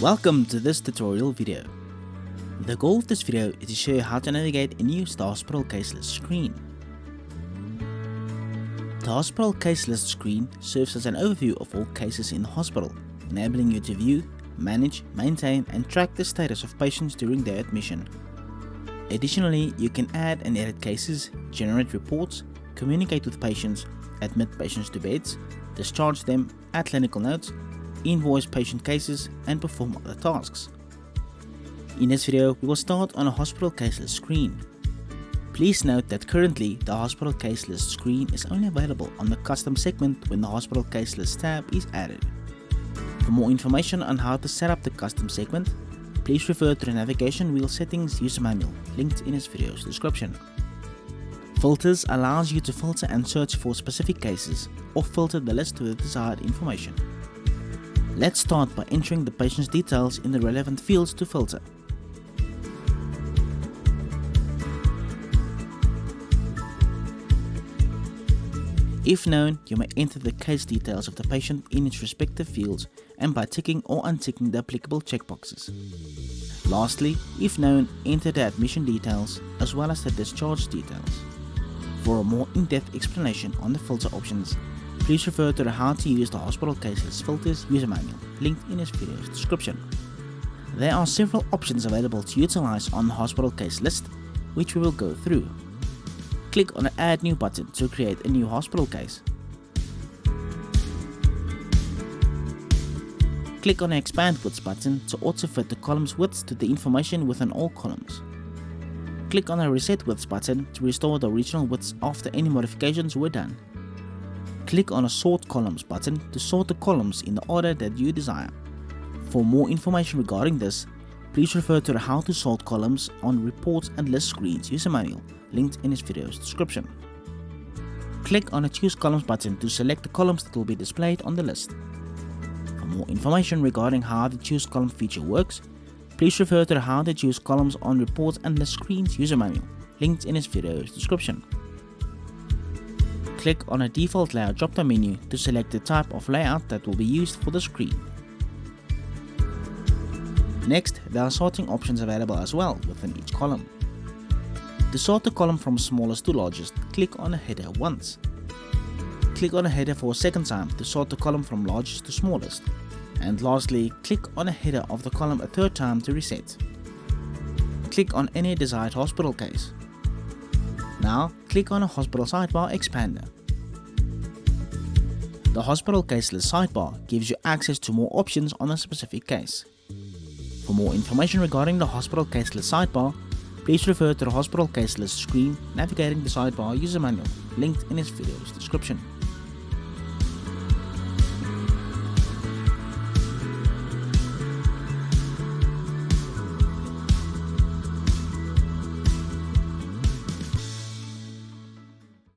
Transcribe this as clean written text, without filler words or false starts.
Welcome to this tutorial video. The goal of this video is to show you how to navigate and use the hospital case list screen. The hospital case list screen serves as an overview of all cases in the hospital, enabling you to view, manage, maintain and track the status of patients during their admission. Additionally, you can add and edit cases, generate reports, communicate with patients, admit patients to beds, discharge them, add clinical notes, invoice patient cases, and perform other tasks. In this video, we will start on a hospital case list screen. Please note that currently the hospital case list screen is only available on the custom segment when the hospital case list tab is added. For more information on how to set up the custom segment, please refer to the navigation wheel settings user manual linked in this video's description. Filters allows you to filter and search for specific cases or filter the list with the desired information. Let's start by entering the patient's details in the relevant fields to filter. If known, you may enter the case details of the patient in its respective fields and by ticking or unticking the applicable checkboxes. Lastly, if known, enter the admission details as well as the discharge details. For a more in-depth explanation on the filter options, please refer to the How to Use the Hospital Case List Filters user manual linked in this video's description. There are several options available to utilize on the hospital case list, which we will go through. Click on the Add New button to create a new hospital case. Click on the Expand Widths button to auto-fit the column's widths to the information within all columns. Click on the Reset Widths button to restore the original widths after any modifications were done. Click on the Sort Columns button to sort the columns in the order that you desire. For more information regarding this, please refer to the How to Sort Columns on Reports and List Screens user manual linked in this video's description. Click on the Choose Columns button to select the columns that will be displayed on the list. For more information regarding how the Choose Column feature works, please refer to the How to Choose Columns on Reports and List Screens user manual linked in this video's description. Click on a default layout drop-down menu to select the type of layout that will be used for the screen. Next, there are sorting options available as well within each column. To sort the column from smallest to largest, click on the header once. Click on the header for a second time to sort the column from largest to smallest. And lastly, click on the header of the column a third time to reset. Click on any desired hospital case. Now, click on a hospital sidebar expander. The hospital case list sidebar gives you access to more options on a specific case. For more information regarding the hospital case list sidebar, please refer to the hospital case list screen navigating the sidebar user manual linked in this video's description.